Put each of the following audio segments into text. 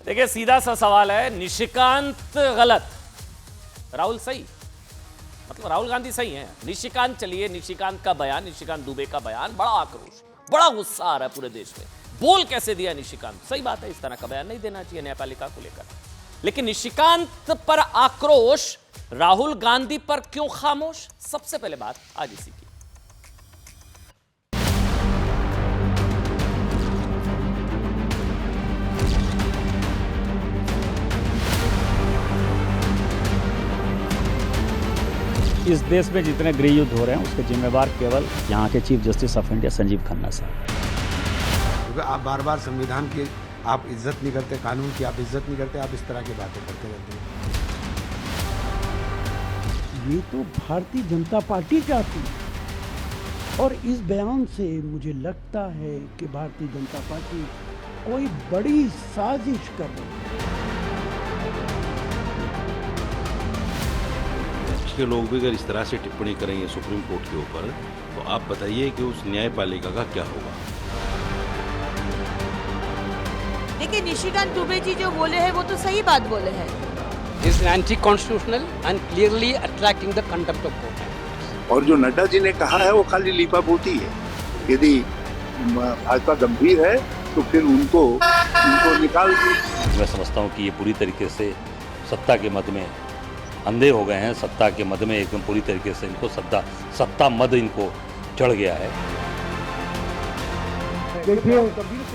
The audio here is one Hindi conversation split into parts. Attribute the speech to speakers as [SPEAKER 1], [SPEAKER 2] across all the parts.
[SPEAKER 1] देखिए सीधा सा सवाल है, निशिकांत गलत, राहुल सही। मतलब राहुल गांधी सही है, निशिकांत चलिए, निशिकांत का बयान, निशिकांत दुबे का बयान, बड़ा आक्रोश, बड़ा गुस्सा आ रहा है पूरे देश में। बोल कैसे दिया निशिकांत, सही बात है, इस तरह का बयान नहीं देना चाहिए न्यायपालिका को लेकर। लेकिन निशिकांत पर आक्रोश, राहुल गांधी पर क्यों खामोश? सबसे पहले बात आज इसी की।
[SPEAKER 2] इस देश में जितने गृह युद्ध हो रहे हैं उसके जिम्मेवार केवल यहाँ के chief justice of India Sanjeev Khanna साहब।
[SPEAKER 3] क्योंकि आप बार बार संविधान की आप इज्जत नहीं करते, कानून की आप इज्जत नहीं करते, आप इस तरह की बातें करते रहते हैं।
[SPEAKER 4] ये तो भारतीय जनता पार्टी चाहती है और इस बयान से मुझे लगता है कि भारतीय जनता पार्टी कोई बड़ी साजिश कर रही है।
[SPEAKER 5] के लोग भी अगर इस तरह से टिप्पणी करेंगे सुप्रीम कोर्ट के ऊपर, तो आप बताइए कि उस न्यायपालिका का क्या होगा।
[SPEAKER 6] देखिए, निशिकांत दुबे जी जो बोले हैं वो तो सही बात बोले हैं।
[SPEAKER 7] This is anti-constitutional and clearly attracting the contempt of court.
[SPEAKER 8] और जो नड्डा जी ने कहा है वो खाली लीपापोती है। यदि भाजपा गंभीर है तो फिर उनको निकाल दीजिए।
[SPEAKER 9] मैं समझता हूँ कि ये पूरी तरीके से सत्ता के मद में अंधे हो गए हैं, सत्ता के मद में एकदम पूरी तरीके से इनको सत्ता मद इनको चढ़ गया है।
[SPEAKER 4] देखिए,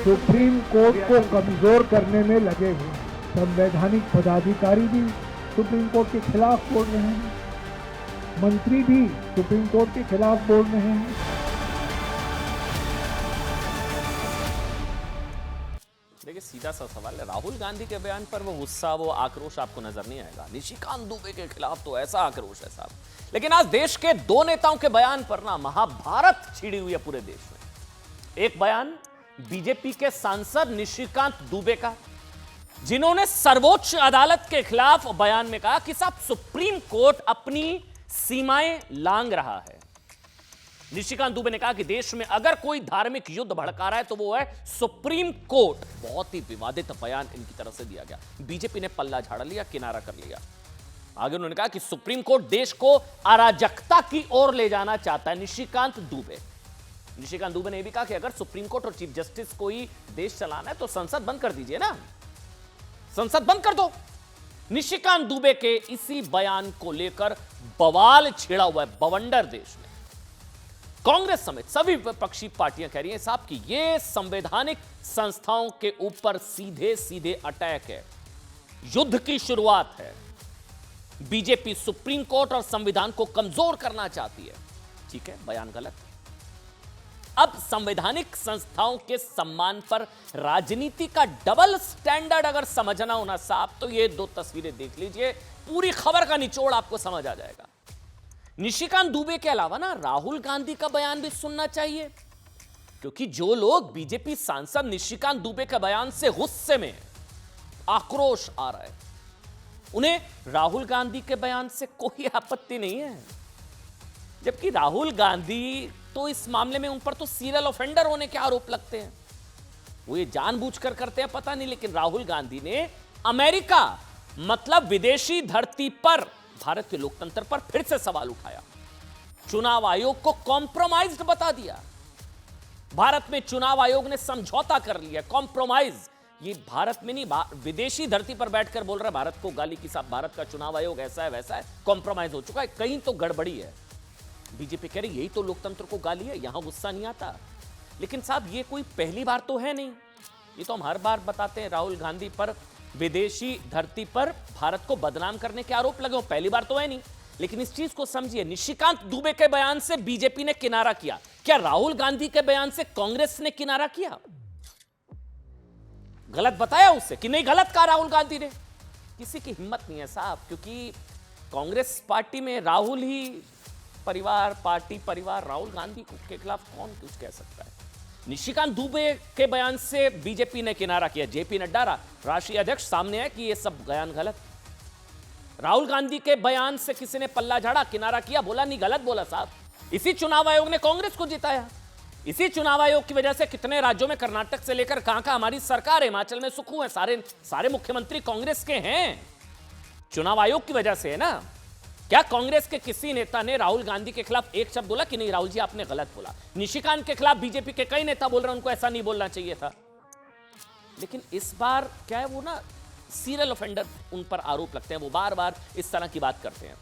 [SPEAKER 4] सुप्रीम कोर्ट को कमजोर करने में लगे हुए संवैधानिक पदाधिकारी भी सुप्रीम कोर्ट के खिलाफ बोल रहे हैं, मंत्री भी सुप्रीम कोर्ट के खिलाफ बोल रहे हैं।
[SPEAKER 1] देखिए सीधा सा सवाल है, राहुल गांधी के बयान पर वो गुस्सा, वो आक्रोश आपको नजर नहीं आएगा। निशिकांत दुबे के खिलाफ तो ऐसा आक्रोश है साहब। लेकिन आज देश के दो नेताओं के बयान पर ना महाभारत छिड़ी हुई है पूरे देश में। एक बयान बीजेपी के सांसद निशिकांत दुबे का, जिन्होंने सर्वोच्च अदालत के खिलाफ बयान में कहा कि साहब सुप्रीम कोर्ट अपनी सीमाएं लांघ रहा है। निशिकांत दुबे ने कहा कि देश में अगर कोई धार्मिक युद्ध भड़का रहा है तो वो है सुप्रीम कोर्ट। बहुत ही विवादित बयान इनकी तरफ से दिया गया। बीजेपी ने पल्ला झाड़ लिया, किनारा कर लिया। आगे उन्होंने कहा कि सुप्रीम कोर्ट देश को अराजकता की ओर ले जाना चाहता है। निशिकांत दुबे ने भी कहा कि अगर सुप्रीम कोर्ट और चीफ जस्टिस को ही देश चलाना है तो संसद बंद कर दीजिए ना, संसद बंद कर दो। निशिकांत दुबे के इसी बयान को लेकर बवाल छिड़ा हुआ है बवंडर देश में। कांग्रेस समेत सभी विपक्षी पार्टियां कह रही हैं साहब कि यह संवैधानिक संस्थाओं के ऊपर सीधे सीधे अटैक है, युद्ध की शुरुआत है। बीजेपी सुप्रीम कोर्ट और संविधान को कमजोर करना चाहती है। ठीक है, बयान गलत। अब संवैधानिक संस्थाओं के सम्मान पर राजनीति का डबल स्टैंडर्ड अगर समझना हो ना साहब, तो ये दो तस्वीरें देख लीजिए, पूरी खबर का निचोड़ आपको समझ आ जाएगा। निशिकांत दुबे के अलावा ना राहुल गांधी का बयान भी सुनना चाहिए, क्योंकि जो लोग बीजेपी सांसद निशिकांत दुबे के बयान से गुस्से में, आक्रोश आ रहा है, उन्हें राहुल गांधी के बयान से कोई आपत्ति नहीं है। जबकि राहुल गांधी तो इस मामले में उन पर तो सीरियल ऑफेंडर होने के आरोप लगते हैं। वो ये जानबूझकर करते हैं पता नहीं, लेकिन राहुल गांधी ने अमेरिका मतलब विदेशी धरती पर भारत के लोकतंत्र पर फिर से सवाल उठाया। चुनाव आयोग को कॉम्प्रोमाइज्ड बता दिया। भारत में चुनाव आयोग ने समझौता कर लिया, कॉम्प्रोमाइज। ये भारत में नहीं, विदेशी धरती पर बैठकर बोल रहा है भारत को गाली की साहब, भारत का चुनाव आयोग ऐसा है वैसा है, कॉम्प्रोमाइज हो चुका है, कहीं तो गड़बड़ी है। बीजेपी कह रही यही तो लोकतंत्र को गाली है, यहां गुस्सा नहीं आता। लेकिन साहब ये कोई पहली बार तो है नहीं, ये तो हम हर बार बताते हैं राहुल गांधी पर विदेशी धरती पर भारत को बदनाम करने के आरोप लगे हो, पहली बार तो है नहीं। लेकिन इस चीज को समझिए, निशिकांत दुबे के बयान से बीजेपी ने किनारा किया, क्या राहुल गांधी के बयान से कांग्रेस ने किनारा किया? गलत बताया उससे कि नहीं, गलत कहा राहुल गांधी ने? किसी की हिम्मत नहीं है साहब, क्योंकि कांग्रेस पार्टी में राहुल ही परिवार, पार्टी परिवार, राहुल गांधी के खिलाफ कौन कुछ कह सकता है? निशिकांत दुबे के बयान से बीजेपी ने किनारा किया। जेपी नड्डा राष्ट्रीय अध्यक्ष सामने है कि यह सब बयान गलत। राहुल गांधी के बयान से किसी ने पल्ला झाड़ा, किनारा किया, बोला नहीं गलत बोला साहब। इसी चुनाव आयोग ने कांग्रेस को जिताया। इसी चुनाव आयोग की वजह से कितने राज्यों में, कर्नाटक से लेकर कहां कहां हमारी सरकार है, हिमाचल में सुखू है, सारे मुख्यमंत्री कांग्रेस के हैं, चुनाव आयोग की वजह से है ना। क्या कांग्रेस के किसी नेता ने राहुल गांधी के खिलाफ एक शब्द बोला कि नहीं राहुल जी आपने गलत बोला? निशिकांत के खिलाफ बीजेपी के कई नेता बोल रहे हैं उनको ऐसा नहीं बोलना चाहिए था। लेकिन इस बार क्या है, वो ना सीरियल ऑफेंडर उन पर आरोप लगते हैं, वो बार बार इस तरह की बात करते हैं।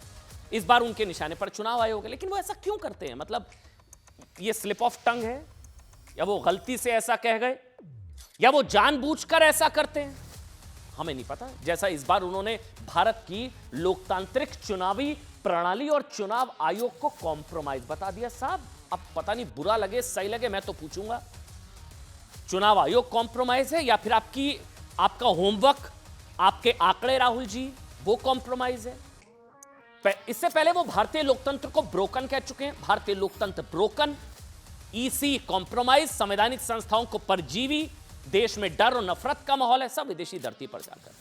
[SPEAKER 1] इस बार उनके निशाने पर चुनाव आयोग है, लेकिन वो ऐसा क्यों करते हैं? मतलब ये स्लिप ऑफ टंग है, या वो गलती से ऐसा कह गए, या वो जानबूझकर ऐसा करते हैं, हमें नहीं पता। जैसा इस बार उन्होंने भारत की लोकतांत्रिक चुनावी प्रणाली और चुनाव आयोग को कॉम्प्रोमाइज बता दिया। साहब अब पता नहीं बुरा लगे सही लगे, मैं तो पूछूंगा, चुनाव आयोग कॉम्प्रोमाइज है या फिर आपका होमवर्क, आपके आंकड़े राहुल जी वो कॉम्प्रोमाइज है? इससे पहले वो भारतीय लोकतंत्र को ब्रोकन कह चुके हैं, भारतीय लोकतंत्र ब्रोकन, ईसी कॉम्प्रोमाइज, संवैधानिक संस्थाओं को परजीवी, देश में डर और नफरत का माहौल है, सब विदेशी धरती पर जाकर।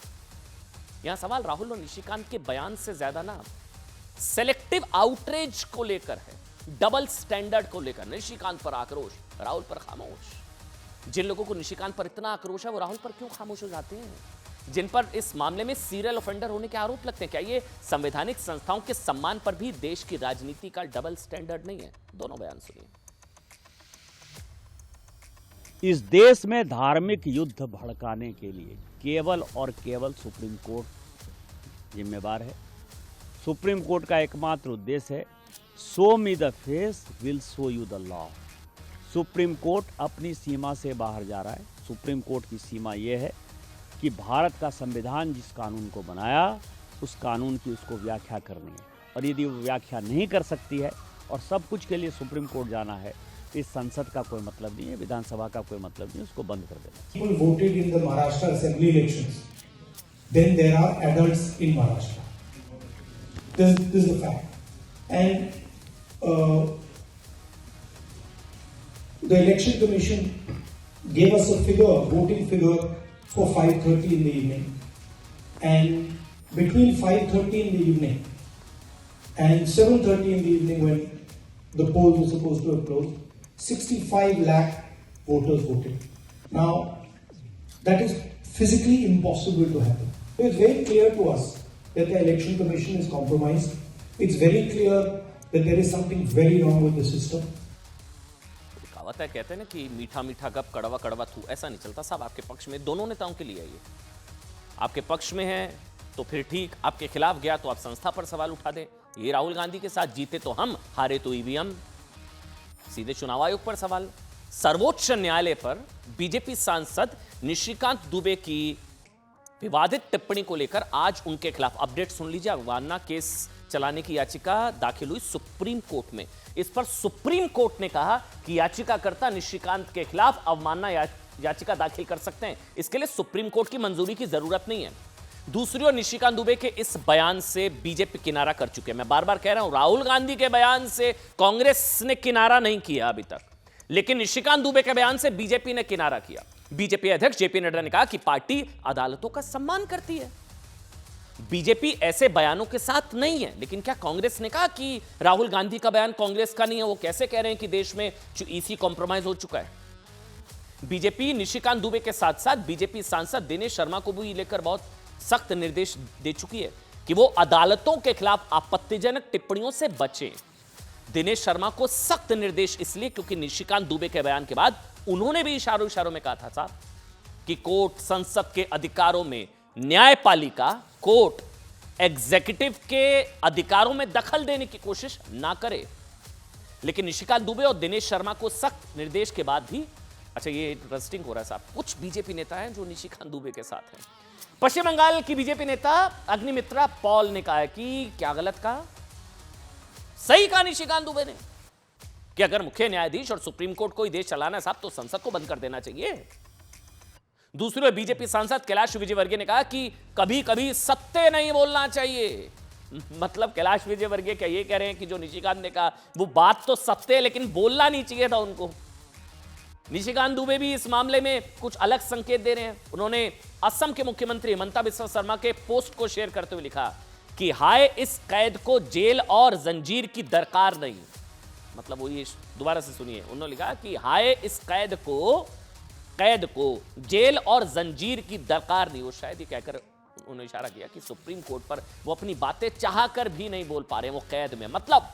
[SPEAKER 1] यहां सवाल राहुल और निशिकांत के बयान से ज्यादा ना सेलेक्टिव आउटरीच को लेकर है, डबल स्टैंडर्ड को लेकर। निशिकांत पर आक्रोश, राहुल पर खामोश। जिन लोगों को निशिकांत पर इतना आक्रोश है वो राहुल पर क्यों खामोश हो जाते हैं? जिन पर इस मामले में सीरियल ऑफेंडर होने के आरोप लगते हैं, क्या ये संवैधानिक संस्थाओं के सम्मान पर भी देश की राजनीति का डबल स्टैंडर्ड नहीं है? दोनों बयान सुनिए।
[SPEAKER 2] इस देश में धार्मिक युद्ध भड़काने के लिए केवल और केवल सुप्रीम कोर्ट जिम्मेवार है। सुप्रीम कोर्ट का एकमात्र उद्देश्य है show me the face will show you the law. Supreme court अपनी सीमा से बाहर जा रहा है। सुप्रीम कोर्ट की सीमा यह है कि भारत का संविधान जिस कानून को बनाया उस कानून की उसको व्याख्या करनी है, और यदि वो व्याख्या नहीं कर सकती है और सब कुछ के लिए सुप्रीम कोर्ट जाना है, इस संसद का कोई मतलब नहीं है, विधानसभा का कोई मतलब नहीं है, उसको बंद कर देना।
[SPEAKER 4] People voted in the Maharashtra assembly elections. Then there are adults in Maharashtra. This is the fact. And the election commission gave us a figure, voting figure for 5:30 in the evening. And between 5:30 in the evening and 7:30 in the evening, when the polls were supposed to have closed, 65 lakh voters voted. Now, that is physically impossible to happen. So it's very clear to us that the election commission is compromised. It's very clear that there is something very wrong with the system.
[SPEAKER 1] कहावत है, कहते हैं ना कि मीठा मीठा गप कड़वा कड़वा थू, ऐसा नहीं चलता साहब। आपके पक्ष में दोनों नेताओं के लिए है ये, आपके पक्ष में है तो फिर ठीक, आपके खिलाफ गया तो आप संस्था पर सवाल उठा दें। ये राहुल गांधी के साथ जीते तो हम, हारे तो ईवीएम, सीधे चुनाव आयोग पर सवाल। सर्वोच्च न्यायालय पर बीजेपी सांसद निशिकांत दुबे की विवादित टिप्पणी को लेकर आज उनके खिलाफ अपडेट सुन लीजिए। अवमानना केस चलाने की याचिका दाखिल हुई सुप्रीम कोर्ट में। इस पर सुप्रीम कोर्ट ने कहा कि याचिकाकर्ता निशिकांत के खिलाफ अवमानना याचिका दाखिल कर सकते हैं, इसके लिए सुप्रीम कोर्ट की मंजूरी की जरूरत नहीं है। दूसरी ओर निशिकांत दुबे के इस बयान से बीजेपी किनारा कर चुके हैं। मैं बार बार कह रहा हूं, राहुल गांधी के बयान से कांग्रेस ने किनारा नहीं किया अभी तक, लेकिन निशिकांत दुबे के बयान से बीजेपी ने किनारा किया। बीजेपी अध्यक्ष जेपी नड्डा ने कहा कि पार्टी अदालतों का सम्मान करती है, बीजेपी ऐसे बयानों के साथ नहीं है। लेकिन क्या कांग्रेस ने कहा कि राहुल गांधी का बयान कांग्रेस का नहीं है? वो कैसे कह रहे हैं कि देश में ईसी कॉम्प्रोमाइज हो चुका है? बीजेपी निशिकांत दुबे के साथ साथ बीजेपी सांसद दिनेश शर्मा को भी लेकर बहुत सख्त निर्देश दे चुकी है कि वो अदालतों के खिलाफ आपत्तिजनक टिप्पणियों से बचें। दिनेश शर्मा को सख्त निर्देश इसलिए क्योंकि निशिकांत दुबे के बयान के बाद उन्होंने भी इशारों में कहा था साहब कि कोर्ट संसद के अधिकारों में, न्यायपालिका कोर्ट एग्जीक्यूटिव के अधिकारों में दखल देने की कोशिश ना करे। लेकिन निशिकांत दुबे और दिनेश शर्मा को सख्त निर्देश के बाद भी, अच्छा ये इंटरेस्टिंग हो रहा है साहब, कुछ बीजेपी नेता हैं जो निशिकांत दुबे के साथ हैं। पश्चिम बंगाल की बीजेपी नेता अग्निमित्रा पॉल ने कहा है कि क्या गलत कहा, सही कहा निशिकांत दुबे ने कि अगर मुख्य न्यायाधीश और सुप्रीम कोर्ट को ही देश चलाना है साहब तो संसद को बंद कर देना चाहिए। दूसरी ओर बीजेपी सांसद कैलाश विजयवर्गीय ने कहा कि कभी कभी सत्य नहीं बोलना चाहिए। मतलब कैलाश विजयवर्गीय क्या ये कह रहे हैं कि जो निशिकांत ने कहा वो बात तो सत्य है लेकिन बोलना नहीं चाहिए था उनको? निशिकांत दुबे भी इस मामले में कुछ अलग संकेत दे रहे हैं। उन्होंने असम के मुख्यमंत्री हिमंता बिस्वा शर्मा के पोस्ट को शेयर करते हुए लिखा कि हाय, इस कैद को जेल और जंजीर की दरकार नहीं। मतलब वो ये दोबारा से सुनिए, उन्होंने लिखा कि हाय इस कैद को जेल और जंजीर की दरकार नहीं। वो शायद ये कहकर उन्होंने इशारा किया कि सुप्रीम कोर्ट पर वो अपनी बातें चाहकर भी नहीं बोल पा रहे, वो कैद में। मतलब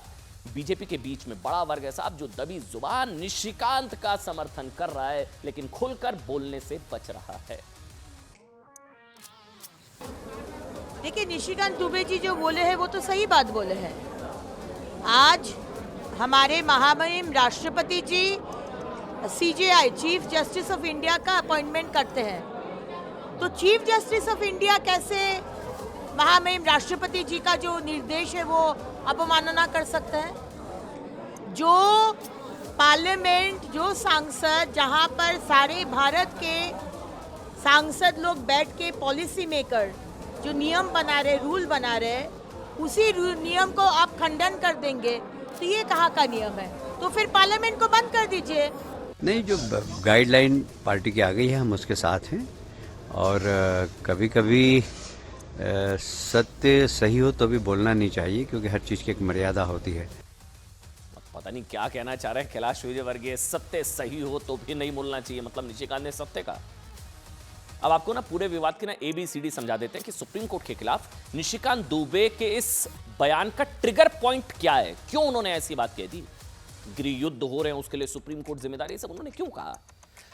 [SPEAKER 1] बीजेपी के बीच में बड़ा वर्ग है साहब जो दबी जुबान निशिकांत का समर्थन कर रहा है, लेकिन खुलकर बोलने से बच रहा है।
[SPEAKER 6] देखिए, निशिकांत दुबे जी जो बोले हैं वो तो सही बात बोले हैं। आज हमारे महामहिम राष्ट्रपति जी CJI chief justice of India का अपॉइंटमेंट करते हैं, तो चीफ जस्टिस ऑफ इंडिया कैसे महामहिम राष्ट्रपति जी का जो निर्देश है वो अवमानना कर सकते हैं? जो पार्लियामेंट, जो सांसद, जहां पर सारे भारत के सांसद लोग बैठ के पॉलिसी मेकर जो नियम बना रहे, रूल बना रहे, उसी नियम को आप खंडन कर देंगे तो ये कहाँ का नियम है? तो फिर पार्लियामेंट को बंद कर दीजिए।
[SPEAKER 10] नहीं, जो गाइडलाइन पार्टी की आ गई है हम उसके साथ हैं, और कभी कभी सत्य सही हो तो भी बोलना नहीं चाहिए, क्योंकि हर चीज़ की एक मर्यादा होती है।
[SPEAKER 1] पता नहीं क्या कहना चाह रहे हैं कैलाश विजयवर्गीय, सत्य सही हो तो भी नहीं बोलना चाहिए, मतलब निशिकांत ने सत्य का। अब आपको ना पूरे विवाद की ना ABCD समझा देते हैं कि सुप्रीम कोर्ट के खिलाफ निशिकांत दुबे के इस बयान का ट्रिगर पॉइंट क्या है, क्यों उन्होंने ऐसी बात कह दी। गृह युद्ध हो रहे हैं उसके लिए सुप्रीम कोर्ट जिम्मेदार, ये सब उन्होंने क्यों कहा।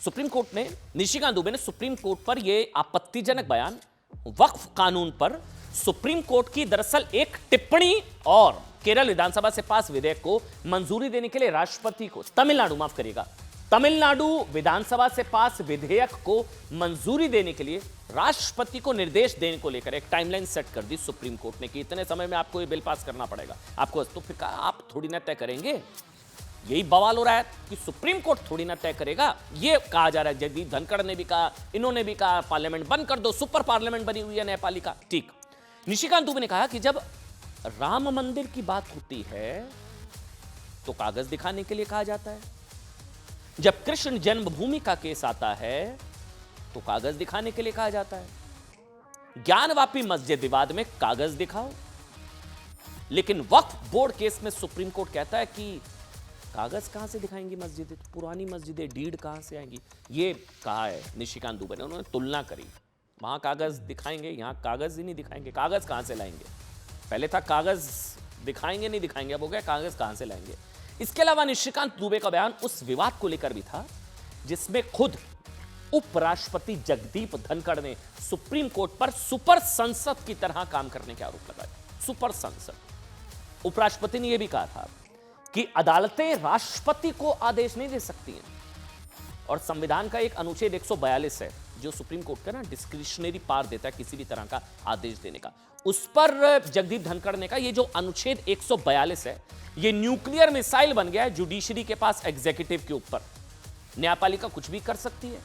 [SPEAKER 1] सुप्रीम कोर्ट ने, निशिकांत दुबे ने सुप्रीम कोर्ट पर यह आपत्तिजनक बयान वक्फ कानून पर सुप्रीम कोर्ट की दरअसल एक टिप्पणी और केरल विधानसभा से पास विधेयक को मंजूरी देने के लिए राष्ट्रपति को, तमिलनाडु विधानसभा से पास विधेयक को मंजूरी देने के लिए राष्ट्रपति को निर्देश देने को लेकर एक टाइमलाइन सेट कर दी सुप्रीम कोर्ट ने कि इतने समय में आपको ये बिल पास करना पड़ेगा आपको। तो फिर आप थोड़ी ना तय करेंगे, यही बवाल हो रहा है कि सुप्रीम कोर्ट थोड़ी ना तय करेगा। ये कहा जा रहा है, जगदीप धनखड़ ने भी कहा, इन्होंने भी कहा पार्लियामेंट बंद कर दो, सुपर पार्लियामेंट बनी हुई है न्यायपालिका। ठीक, निशिकांत दुबे ने कहा कि जब राम मंदिर की बात होती है तो कागज दिखाने के लिए कहा जाता है, जब कृष्ण जन्मभूमि का केस आता है तो कागज दिखाने के लिए कहा जाता है। ज्ञानवापी मस्जिद विवाद में कागज दिखाओ, लेकिन वक्फ बोर्ड केस में सुप्रीम कोर्ट कहता है कि कागज कहां से दिखाएंगी मस्जिदें, पुरानी मस्जिदें, डीड कहां से आएंगी। ये कहा है निशिकांत दुबे ने, उन्होंने तुलना करी, वहां कागज दिखाएंगे, यहां कागज ही नहीं दिखाएंगे, कागज कहां से लाएंगे। पहले था कागज दिखाएंगे नहीं दिखाएंगे, अब हो गया कागज कहां से लाएंगे। इसके अलावा निशिकांत दुबे का बयान उस विवाद को लेकर भी था जिसमें खुद उपराष्ट्रपति जगदीप धनखड़ ने सुप्रीम कोर्ट पर सुपर संसद की तरह काम करने के आरोप लगाए। सुपर संसद, उपराष्ट्रपति ने यह भी कहा था कि अदालतें राष्ट्रपति को आदेश नहीं दे सकती हैं, और संविधान का एक अनुच्छेद 142 है जो सुप्रीम कोर्ट का ना डिस्क्रिशनरी पावर देता है किसी भी तरह का आदेश देने का। उस पर जगदीप धनखड़ ने कहा ये जो अनुच्छेद 142 है ये न्यूक्लियर मिसाइल बन गया है जुडिशरी के पास, एग्जीक्यूटिव के ऊपर। न्यायपालिका कुछ भी कर सकती है।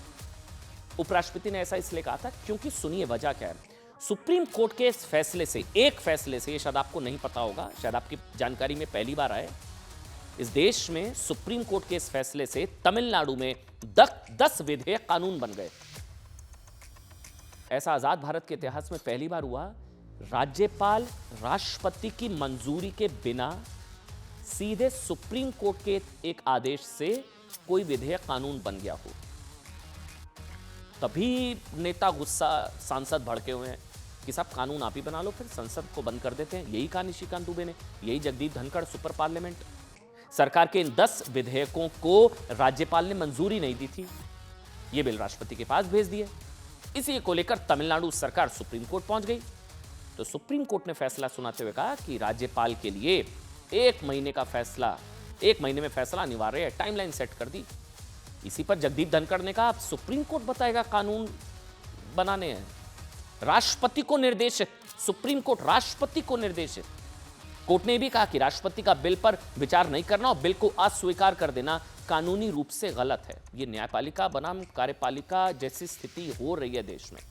[SPEAKER 1] उपराष्ट्रपति ने ऐसा इसलिए कहा था क्योंकि सुनिए वजह क्या है। सुप्रीम कोर्ट के इस फैसले से, एक फैसले से, ये शायद आपको नहीं पता होगा, शायद आपकी जानकारी में पहली बार आए, इस देश में सुप्रीम कोर्ट के इस फैसले से तमिलनाडु में 10 विधेयक कानून बन गए। ऐसा आजाद भारत के इतिहास में पहली बार हुआ, राज्यपाल राष्ट्रपति की मंजूरी के बिना सीधे सुप्रीम कोर्ट के एक आदेश से कोई विधेयक कानून बन गया हो। तभी नेता गुस्सा, सांसद भड़के हुए हैं कि साहब कानून आप ही बना लो, फिर संसद को बंद कर देते हैं। यही कहा निशिकांत दुबे ने, यही जगदीप धनखड़, सुपर पार्लियामेंट। सरकार के इन 10 विधेयकों को राज्यपाल ने मंजूरी नहीं दी थी, ये बिल राष्ट्रपति के पास भेज दिए। इसी को लेकर तमिलनाडु सरकार सुप्रीम कोर्ट पहुंच गई, तो सुप्रीम कोर्ट ने फैसला सुनाते हुए कहा कि राज्यपाल के लिए 1 महीने का फैसला, 1 महीने में फैसला अनिवार्य है, टाइमलाइन सेट कर दी। इसी पर जगदीप धनखड़ ने कहा सुप्रीम कोर्ट बताएगा कानून बनाने हैं, राष्ट्रपति को निर्देशित, सुप्रीम कोर्ट राष्ट्रपति को निर्देशित। कोर्ट ने भी कहा कि राष्ट्रपति का बिल पर विचार नहीं करना और बिल को अस्वीकार कर देना कानूनी रूप से गलत है। यह न्यायपालिका बनाम कार्यपालिका जैसी स्थिति हो रही है देश में।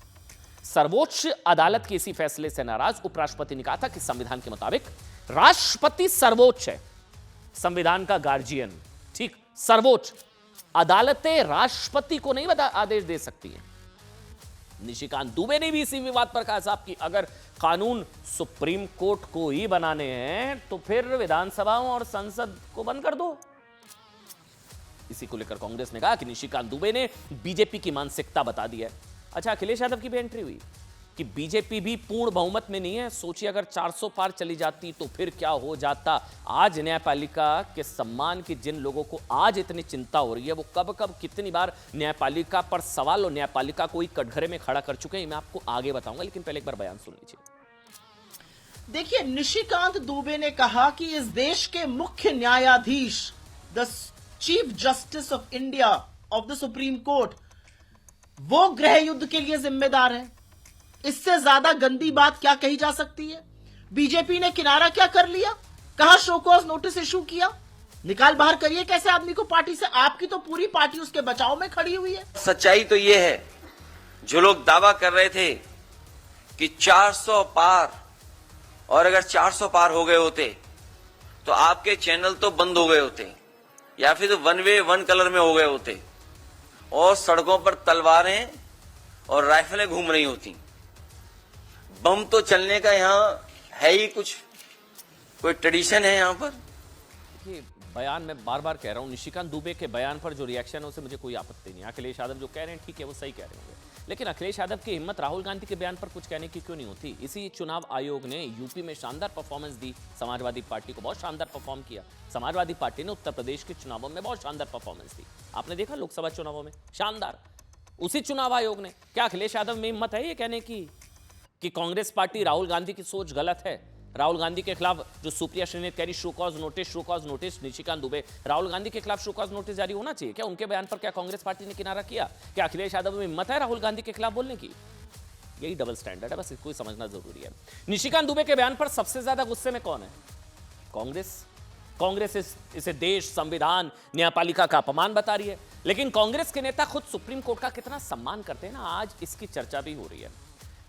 [SPEAKER 1] सर्वोच्च अदालत के इसी फैसले से नाराज उपराष्ट्रपति ने कहा था कि संविधान के मुताबिक राष्ट्रपति सर्वोच्च है, संविधान का गार्जियन, ठीक, सर्वोच्च। अदालतें राष्ट्रपति को नहीं आदेश दे सकती हैं। निशिकांत दुबे ने भी इसी विवाद पर कहा साहब कि अगर कानून सुप्रीम कोर्ट को ही बनाने हैं तो फिर विधानसभाओं और संसद को बंद कर दो। इसी को लेकर कांग्रेस ने कहा कि निशिकांत दुबे ने बीजेपी की मानसिकता बता दी है। अच्छा, अखिलेश यादव की भी एंट्री हुई कि बीजेपी भी पूर्ण बहुमत में नहीं है। सोचिए अगर 400 पार चली जाती तो फिर क्या हो जाता। आज न्यायपालिका के सम्मान की जिन लोगों को आज इतनी चिंता हो रही है वो कब कब कितनी बार न्यायपालिका पर सवाल और न्यायपालिका को ही कटघरे में खड़ा कर चुके हैं, मैं आपको आगे बताऊंगा, लेकिन पहले एक बार बयान सुन लीजिए।
[SPEAKER 11] देखिए, निशिकांत दुबे ने कहा कि इस देश के मुख्य न्यायाधीश, the chief justice of India of the supreme court, वो गृह युद्ध के लिए जिम्मेदार है। इससे ज्यादा गंदी बात क्या कही जा सकती है। बीजेपी ने किनारा क्या कर लिया, कहा शो कॉज नोटिस इशू किया, निकाल बाहर करिए कैसे आदमी को पार्टी से। आपकी तो पूरी पार्टी उसके बचाव में खड़ी हुई है।
[SPEAKER 12] सच्चाई तो ये है, जो लोग दावा कर रहे थे कि 400 पार, और अगर 400 पार हो गए होते तो आपके चैनल तो बंद हो गए होते, या फिर वन वे वन कलर में हो गए होते, और सड़कों पर तलवारें और राइफलें घूम रही होती। बम तो चलने का यहाँ है ही कुछ, कोई ट्रेडिशन है यहाँ पर।
[SPEAKER 1] देखिए, बयान मैं बार बार कह रहा हूं, निशिकांत दुबे के बयान पर जो रिएक्शन है उसे मुझे कोई आपत्ति नहीं। अखिलेश यादव जो कह रहे हैं ठीक है, वो सही कह रहे होंगे, लेकिन अखिलेश यादव की हिम्मत राहुल गांधी के बयान पर कुछ कहने की क्यों नहीं होती। इसी चुनाव आयोग ने यूपी में शानदार परफॉर्मेंस दी, समाजवादी पार्टी को बहुत शानदार परफॉर्म किया। समाजवादी पार्टी ने उत्तर प्रदेश के चुनावों में बहुत शानदार परफॉर्मेंस दी, आपने देखा लोकसभा चुनावों में शानदार। उसी चुनाव आयोग ने, क्या अखिलेश यादव में हिम्मत है ये कहने की कि कांग्रेस पार्टी राहुल गांधी की सोच गलत है। राहुल गांधी के खिलाफ जो सुप्रिया श्रीनेत कह रही show cause notice, Nishikant Dubey, Rahul Gandhi के खिलाफ शो कॉज नोटिस जारी होना चाहिए क्या? उनके बयान पर क्या कांग्रेस पार्टी ने किनारा किया? क्या अखिलेश यादव में हिम्मत है राहुल गांधी के खिलाफ बोलने की? यही डबल स्टैंडर्ड है, बस इसको समझना जरूरी है। निशिकांत दुबे के बयान पर सबसे ज्यादा गुस्से में कौन है? कांग्रेस इसे देश, संविधान, न्यायपालिका का अपमान बता रही है, लेकिन कांग्रेस के नेता खुद सुप्रीम कोर्ट का कितना सम्मान करते हैं ना, आज इसकी चर्चा भी हो रही है।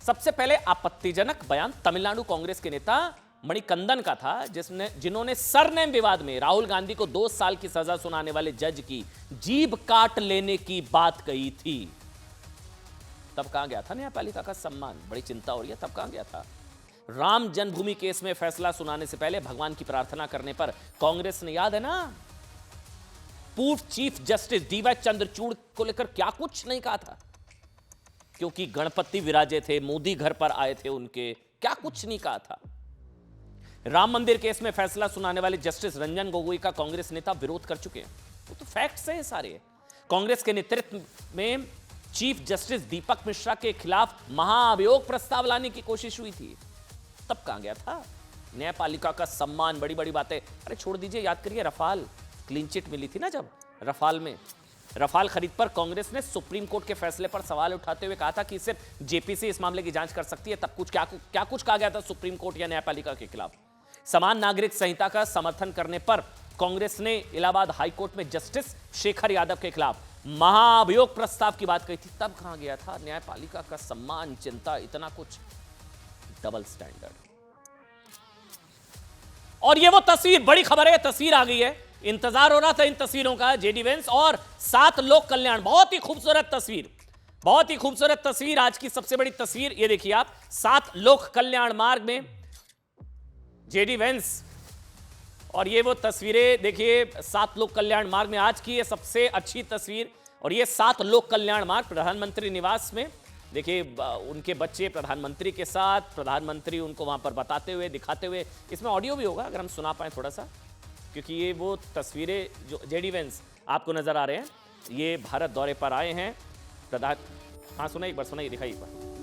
[SPEAKER 1] सबसे पहले आपत्तिजनक बयान तमिलनाडु कांग्रेस के नेता मणिकंदन का था, जिन्होंने सरनेम विवाद में राहुल गांधी को 2 साल की सजा सुनाने वाले जज की जीभ काट लेने की बात कही थी। तब कहां गया था न्यायपालिका का सम्मान? बड़ी चिंता हो रही है, तब कहां गया था? राम जन्मभूमि केस में फैसला सुनाने से पहले भगवान की प्रार्थना करने पर कांग्रेस ने, याद है ना, पूर्व चीफ जस्टिस डीवाई चंद्रचूड़ को लेकर क्या कुछ नहीं कहा था, क्योंकि गणपति विराजे थे, मोदी घर पर आए थे उनके, क्या कुछ नहीं कहा था। राम मंदिर केस में फैसला सुनाने वाले जस्टिस रंजन गोगोई का कांग्रेस नेता विरोध कर चुके हैं, वो तो फैक्ट्स हैं सारे। कांग्रेस के नेतृत्व में चीफ जस्टिस दीपक मिश्रा के खिलाफ महाअभियोग प्रस्ताव लाने की कोशिश हुई थी, तब कहां गया था? न्यायपालिका का सम्मान, बड़ी बड़ी बातें, अरे छोड़ दीजिए, याद करिए रफाल क्लीन चिट मिली थी ना, जब रफाल खरीद पर कांग्रेस ने सुप्रीम कोर्ट के फैसले पर सवाल उठाते हुए कहा था कि सिर्फ जेपीसी इस मामले की जांच कर सकती है, तब क्या कुछ कहा गया था सुप्रीम कोर्ट या न्यायपालिका के खिलाफ। समान नागरिक संहिता का समर्थन करने पर कांग्रेस ने इलाहाबाद हाईकोर्ट में जस्टिस शेखर यादव के खिलाफ महाअभियोग प्रस्ताव की बात कही थी, तब कहां गया था? न्यायपालिका का सम्मान, चिंता, इतना कुछ, डबल स्टैंडर्ड। और ये वो तस्वीर, बड़ी खबर है, तस्वीर आ गई है, इंतजार हो रहा था इन तस्वीरों का। जेडी वेंस और 7 लोक कल्याण, बहुत ही खूबसूरत तस्वीर, बहुत ही खूबसूरत तस्वीर। आज की सबसे बड़ी तस्वीर ये देखिए आप, 7 लोक कल्याण मार्ग में जेडी वेंस, और ये वो तस्वीरें देखिए 7 लोक कल्याण मार्ग में आज की ये सबसे अच्छी तस्वीर। और ये 7 लोक कल्याण मार्ग प्रधानमंत्री निवास में, देखिए उनके बच्चे प्रधानमंत्री के साथ, प्रधानमंत्री उनको वहां पर बताते हुए, दिखाते हुए, इसमें ऑडियो भी होगा अगर हम सुना पाए थोड़ा सा, क्योंकि ये वो तस्वीरें जो जेडी वेंस आपको नजर आ रहे हैं, ये भारत दौरे पर आए हैं। हाँ सुनाइए एक बार, सुनाइए, दिखाइए एक बार।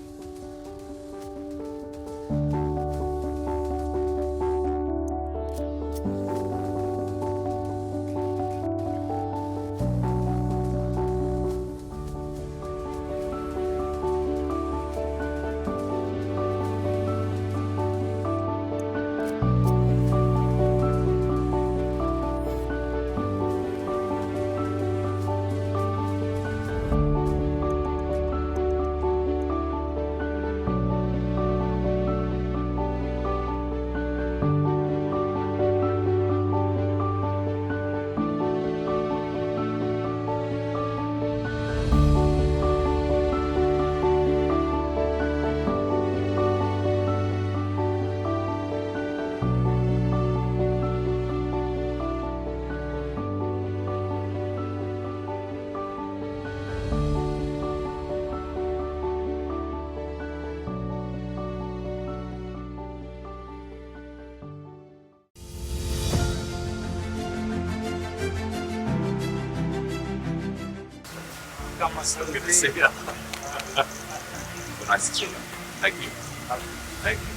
[SPEAKER 13] Thank you. Thank you.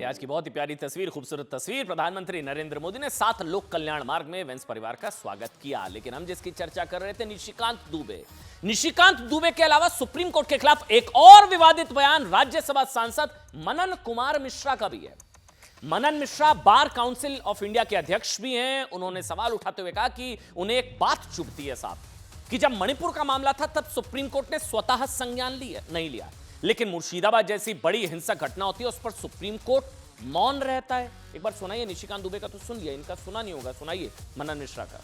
[SPEAKER 1] आज की बहुत ही प्यारी तस्वीर, खूबसूरत तस्वीर। प्रधानमंत्री नरेंद्र मोदी ने 7 लोक कल्याण मार्ग में वेंस परिवार का स्वागत किया। लेकिन हम जिसकी चर्चा कर रहे थे, निशिकांत दुबे। निशिकांत दुबे के अलावा सुप्रीम कोर्ट के खिलाफ एक और विवादित बयान राज्यसभा सांसद मनन कुमार मिश्रा का भी है। Manan Mishra bar council of India के अध्यक्ष भी हैं। उन्होंने सवाल उठाते हुए कहा कि उन्हें एक बात चुभती है साहब, कि जब मणिपुर का मामला था तब सुप्रीम कोर्ट ने स्वतः संज्ञान नहीं लिया, लेकिन मुर्शिदाबाद जैसी बड़ी हिंसक घटना होती है उस पर सुप्रीम कोर्ट मौन रहता है। एक बार सुनाइए, निशिकांत दुबे का तो सुन लिया, इनका सुना नहीं होगा, सुनाइए मनन मिश्रा का।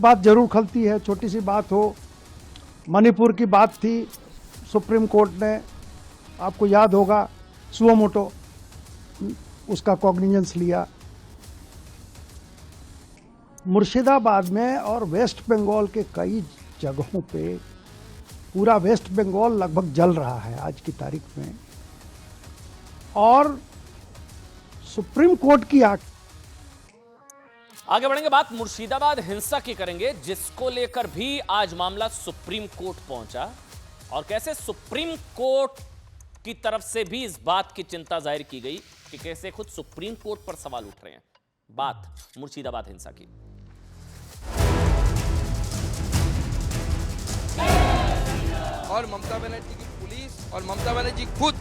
[SPEAKER 4] बात जरूर खलती है, छोटी सी बात हो, मणिपुर की बात थी, सुप्रीम कोर्ट ने, आपको याद होगा, सुओ मोटो उसका कॉग्निजेंस लिया। मुर्शिदाबाद में और वेस्ट बंगाल के कई जगहों पे पूरा वेस्ट बंगाल लगभग जल रहा है आज की तारीख में, और सुप्रीम कोर्ट की
[SPEAKER 1] आगे बढ़ेंगे, बात मुर्शिदाबाद हिंसा की करेंगे, जिसको लेकर भी आज मामला सुप्रीम कोर्ट पहुंचा, और कैसे सुप्रीम कोर्ट की तरफ से भी इस बात की चिंता जाहिर की गई कि कैसे खुद सुप्रीम कोर्ट पर सवाल उठ रहे हैं। बात मुर्शिदाबाद हिंसा की।
[SPEAKER 14] और ममता बनर्जी की पुलिस और ममता बनर्जी खुद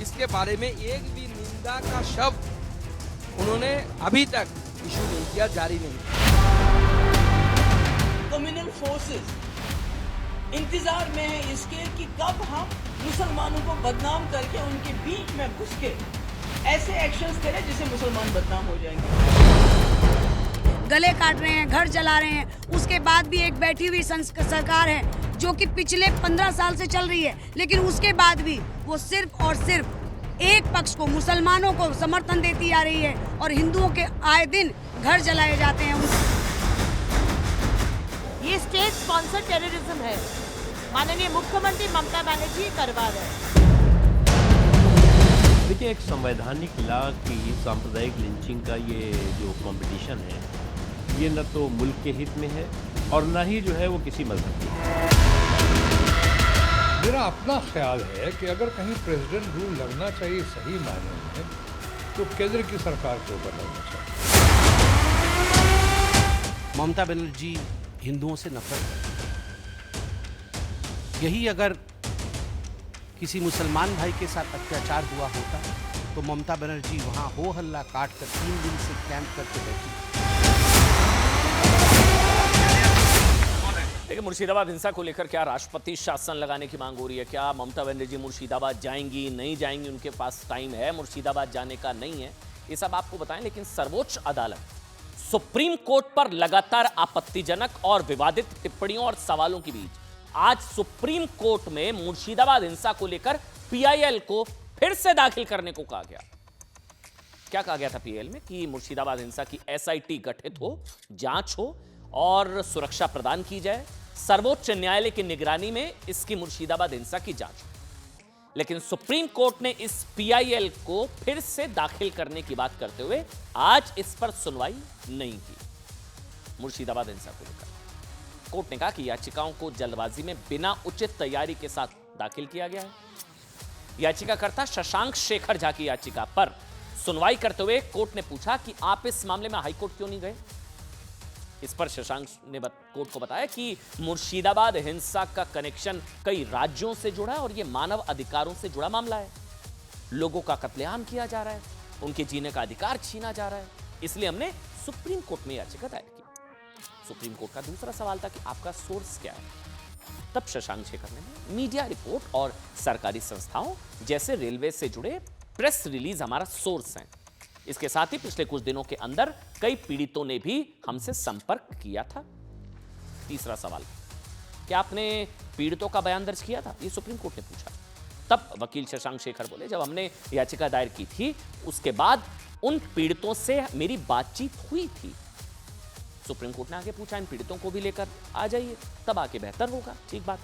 [SPEAKER 14] इसके बारे में एक भी निंदा का शब्द उन्होंने अभी तक इशू नहीं किया, जारी नहीं।
[SPEAKER 11] कम्युनल फोर्सेस इंतजार में है इसके कि कब हम मुसलमानों को बदनाम करके उनके बीच में घुस के ऐसे एक्शंस करें जिससे मुसलमान बदनाम हो जाएंगे।
[SPEAKER 15] गले काट रहे हैं, घर जला रहे हैं, उसके बाद भी एक बैठी हुई सरकार है जो कि पिछले 15 साल से चल रही है, लेकिन उसके बाद भी वो सिर्फ और सिर्फ एक पक्ष को, मुसलमानों को समर्थन देती आ रही है, और हिंदुओं के आए दिन घर जलाए जाते हैं।
[SPEAKER 6] ये स्टेट स्पॉन्सर्ड टेररिज्म है, माननीय मुख्यमंत्री ममता बनर्जी करवा रहे हैं।
[SPEAKER 5] देखिए, एक संवैधानिक ला की सांप्रदायिक लिंचिंग का ये जो कंपटीशन है, ये न तो मुल्क के हित में है और न ही जो है वो किसी मजहब की है।
[SPEAKER 16] मेरा अपना ख्याल है कि अगर कहीं प्रेसिडेंट रूल लगना चाहिए सही मायने में, तो केंद्र की सरकार के ऊपर लगना चाहिए।
[SPEAKER 17] ममता बनर्जी हिंदुओं से नफरत करती है। यही अगर किसी मुसलमान भाई के साथ अत्याचार हुआ होता तो ममता बनर्जी वहां हो हल्ला काट कर 3 दिन से कैंप करके बैठी।
[SPEAKER 1] देखिए, मुर्शिदाबाद हिंसा को लेकर क्या राष्ट्रपति शासन लगाने की मांग हो रही है? क्या ममता बनर्जी मुर्शिदाबाद जाएंगी, नहीं जाएंगी? उनके पास टाइम है मुर्शिदाबाद जाने का, नहीं है? ये सब आपको बताएं। लेकिन सर्वोच्च अदालत सुप्रीम कोर्ट पर लगातार आपत्तिजनक और विवादित टिप्पणियों और सवालों के बीच आज सुप्रीम कोर्ट में मुर्शिदाबाद हिंसा को लेकर पीआईएल को फिर से दाखिल करने को कहा गया। क्या कहा गया था पीआईएल में? कि मुर्शिदाबाद हिंसा की एसआईटी गठित हो, जांच हो और सुरक्षा प्रदान की जाए, सर्वोच्च न्यायालय की निगरानी में इसकी मुर्शिदाबाद हिंसा की जांच। लेकिन सुप्रीम कोर्ट ने इस पीआईएल को फिर से दाखिल करने की बात करते हुए आज इस पर सुनवाई नहीं की। मुर्शिदाबाद हिंसा को लेकर कोर्ट ने कहा कि याचिकाओं को जल्दबाजी में बिना उचित तैयारी के साथ दाखिल किया गया है। याचिकाकर्ता शशांक शेखर झा की याचिका पर सुनवाई करते हुए कोर्ट ने पूछा कि आप इस मामले में हाईकोर्ट क्यों नहीं गए? इस पर शशांक ने कोर्ट को बताया कि मुर्शिदाबाद हिंसा का कनेक्शन कई राज्यों से जुड़ा है और यह मानव अधिकारों से जुड़ा मामला है। लोगों का कत्लेआम किया जा रहा है, उनके जीने का अधिकार छीना जा रहा है, इसलिए हमने सुप्रीम कोर्ट में याचिका दायर की। सुप्रीम कोर्ट का दूसरा सवाल था कि आपका सोर्स क्या है। तब शशांक शेखर ने मीडिया रिपोर्ट और सरकारी संस्थाओं जैसे रेलवे से जुड़े प्रेस रिलीज हमारा सोर्स है। इसके साथ ही पिछले कुछ दिनों के अंदर कई पीड़ितों ने भी हमसे संपर्क किया था। तीसरा सवाल, क्या आपने पीड़ितों का बयान दर्ज किया था? यह सुप्रीम कोर्ट ने पूछा। तब वकील शशांक शेखर बोले, जब हमने याचिका दायर की थी उसके बाद उन पीड़ितों से मेरी बातचीत हुई थी। सुप्रीम कोर्ट ने आगे पूछा, इन पीड़ितों को भी लेकर आ जाइए, तब आके बेहतर होगा। ठीक बात।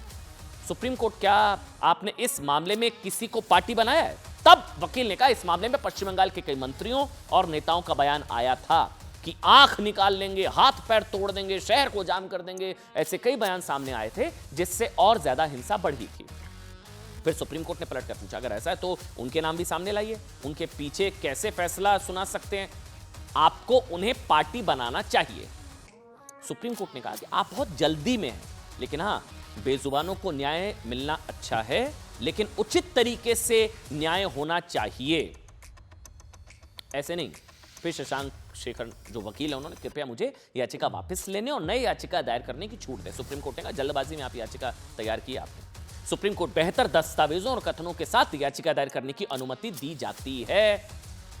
[SPEAKER 1] सुप्रीम कोर्ट, क्या आपने इस मामले में किसी को पार्टी बनाया है? तब वकील ने कहा, इस मामले में पश्चिम बंगाल के कई मंत्रियों और नेताओं का बयान आया था कि आंख निकाल लेंगे, हाथ पैर तोड़ देंगे, शहर को जाम कर देंगे। ऐसे कई बयान सामने आए थे जिससे और ज्यादा हिंसा बढ़ी थी। फिर सुप्रीम कोर्ट ने पलटकर पूछा, अगर ऐसा है तो उनके नाम भी सामने लाइए, उनके पीछे कैसे फैसला सुना सकते हैं? आपको उन्हें पार्टी बनाना चाहिए। सुप्रीम कोर्ट ने कहा कि आप बहुत जल्दी में हैं, लेकिन हां, बेजुबानों को न्याय मिलना अच्छा है, लेकिन उचित तरीके से न्याय होना चाहिए, ऐसे नहीं। फिर शशांक शेखर जो वकील है उन्होंने कृपया मुझे याचिका वापस लेने और नई याचिका दायर करने की छूट दें। सुप्रीम कोर्ट ने कहा, जल्दबाजी में आप याचिका तैयार की आपने। सुप्रीम कोर्ट बेहतर दस्तावेजों और कथनों के साथ याचिका दायर करने की अनुमति दी जाती है।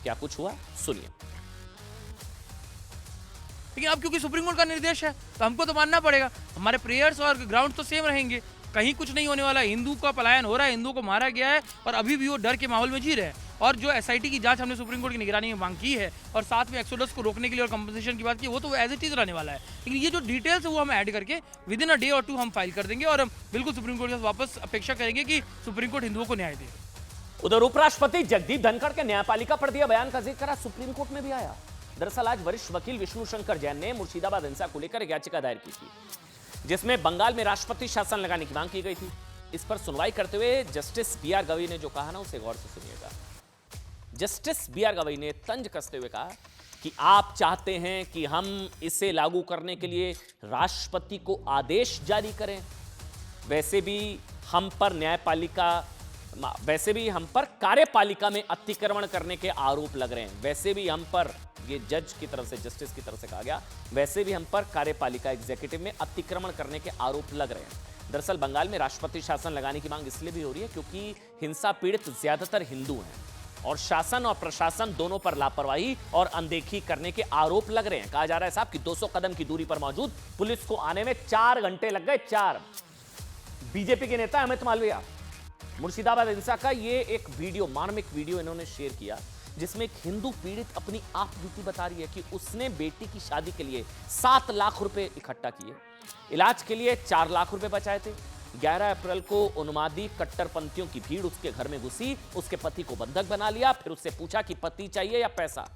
[SPEAKER 1] क्या कुछ हुआ, सुनिए।
[SPEAKER 14] लेकिन अब क्योंकि सुप्रीम कोर्ट का निर्देश है तो हमको तो मानना पड़ेगा। हमारे प्रेयर्स और ग्राउंड तो सेम रहेंगे, कहीं कुछ नहीं होने वाला। हिंदू का पलायन हो रहा है, हिंदू को मारा गया है और अभी भी वो डर के माहौल में जी रहे हैं। और जो एसआईटी की जांच हमने सुप्रीम कोर्ट की निगरानी में मांग की है और साथ में एक्सोडस को रोकने के लिए और कंपनसेशन की बात की, वो तो एज इट इज रहने वाला है। लेकिन ये जो डिटेल्स है वो हम ऐड करके विद इन अ डे और 2 हम फाइल कर देंगे और हम बिल्कुल सुप्रीम कोर्ट से वापस अपेक्षा करेंगे कि सुप्रीम कोर्ट हिंदुओं को न्याय दे।
[SPEAKER 1] उधर उपराष्ट्रपति जगदीप धनखड़ के न्यायपालिका पर दिया बयान का जिक्र सुप्रीम कोर्ट में भी आया। दरअसल आज वरिष्ठ वकील विष्णु शंकर जैन ने मुर्शिदाबाद हिंसा को लेकर एक याचिका दायर की थी, जिसमें बंगाल में राष्ट्रपति शासन लगाने की मांग की गई थी। इस पर सुनवाई करते हुए जस्टिस बीआर गवई ने जो कहा ना, उसे गौर से सुनिएगा। जस्टिस बीआर गवई ने तंज कसते हुए कहा कि आप चाहते हैं कि हम इसे लागू करने के लिए राष्ट्रपति को आदेश जारी करें, वैसे भी हम पर कार्यपालिका में अतिक्रमण करने के आरोप लग रहे हैं। वैसे भी हम पर, ये जज की तरफ से, जस्टिस की तरफ से कहा गया, वैसे भी हम पर कार्यपालिका एग्जीक्यूटिव में अतिक्रमण करने के आरोप लग रहे हैं। दरअसल बंगाल में राष्ट्रपति शासन लगाने की मांग इसलिए भी हो रही है क्योंकि हिंसा पीड़ित ज्यादातर हिंदू हैं और शासन और प्रशासन दोनों पर लापरवाही और अनदेखी करने के आरोप लग रहे हैं। कहा जा रहा है साहब कि 200 कदम की दूरी पर मौजूद पुलिस को आने में 4 घंटे लग गए। 4। बीजेपी के नेता अमित मालविया मुर्शिदाबाद हिंसा का ये एक वीडियो, मार्मिक वीडियो इन्होंने शेयर किया, जिसमें एक हिंदू पीड़ित अपनी आप बीती बता रही है कि उसने बेटी की शादी के लिए 7 लाख रुपए इकट्ठा किए, इलाज के लिए 4 लाख रुपए बचाए थे। 11 अप्रैल को उन्मादी कट्टरपंथियों की भीड़ उसके घर में घुसी, उसके पति को बंधक बना लिया, फिर उससे पूछा कि पति चाहिए या पैसा।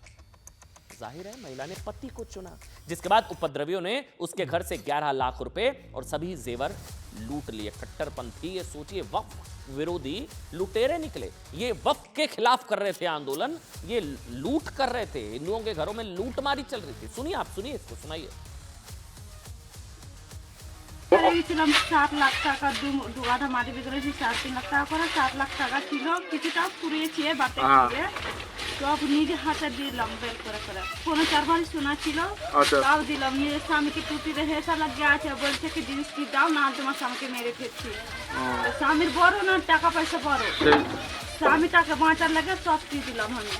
[SPEAKER 1] जाहिर है महिला ने पति को चुना, जिसके बाद उपद्रवियों ने उसके घर से 11 लाख रुपए और सभी जेवर लूट लिए। कट्टरपंथी, ये सोचिए, वक्फ विरोधी लुटेरे निकले। ये वक्फ के खिलाफ कर रहे थे आंदोलन, ये लूट कर रहे थे, हिंदुओं के घरों में लूटमारी चल रही थी। सुनिए, आप सुनिए इसको, सुनाइए।
[SPEAKER 18] 7 লাখ টাকা দুগাধা মাটি বিক্রি করেছি, 3 লাখ টাকা করে 7 লাখ টাকা ছিল, কিছুটা পুড়িয়েছে বাতে দিয়ে, সব নিজে হাতে দিলাম বের করে করে। কোনো 4 বাড়ি শোনা ছিল, তাও দিলাম। নিজের স্বামীকে টুটিতে হেসা লাগিয়ে আছে, বলছে কি জিনিস কি দাও না, তোমার স্বামীকে মেরে ফেলছি। স্বামীর বড় না টাকা পয়সা বড়, স্বামীটাকে বাঁচার লাগে সব কি দিলাম আমি।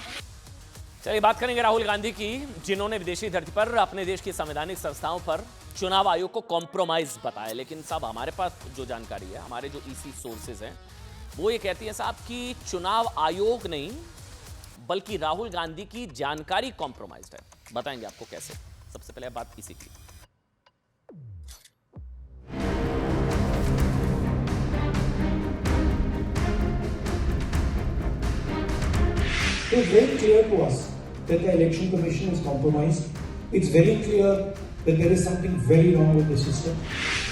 [SPEAKER 1] चलिए बात करेंगे राहुल गांधी की, जिन्होंने विदेशी धरती पर अपने देश की संवैधानिक संस्थाओं पर चुनाव आयोग को कॉम्प्रोमाइज बताया। लेकिन साहब हमारे पास जो जानकारी है, हमारे जो ईसी सोर्सेज हैं, वो ये कहती है साहब कि चुनाव आयोग नहीं बल्कि राहुल गांधी की जानकारी कॉम्प्रोमाइज्ड है। बताएंगे आपको कैसे। सबसे पहले बात इसी की।
[SPEAKER 4] It is very clear to us that the election commission is compromised. It's very clear that there is something very wrong with the system.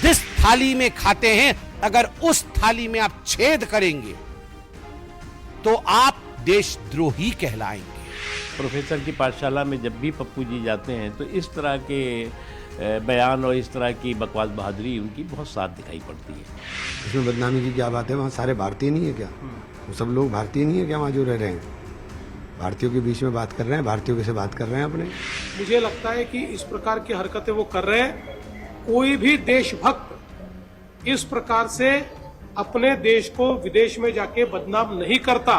[SPEAKER 17] जिस थाली में खाते हैं, अगर उस थाली में आप छेद करेंगे तो आप देशद्रोही कहलाएंगे।
[SPEAKER 5] प्रोफेसर की पाठशाला में जब भी पप्पू जी जाते हैं तो इस तरह के बयान और इस तरह की बकवास बहादुरी उनकी बहुत साफ दिखाई पड़ती है।
[SPEAKER 3] इसमें बदनामी की क्या बात है? वहाँ सारे भारतीय नहीं है क्या? वो सब लोग भारतीय नहीं है क्या वहाँ जो रह रहे हैं? भारतीयों के बीच में बात कर रहे हैं, भारतीयों के से बात कर रहे हैं अपने।
[SPEAKER 4] मुझे लगता है कि इस प्रकार की हरकतें वो कर रहे हैं। कोई भी देशभक्त इस प्रकार से अपने देश को विदेश में जाके बदनाम नहीं करता।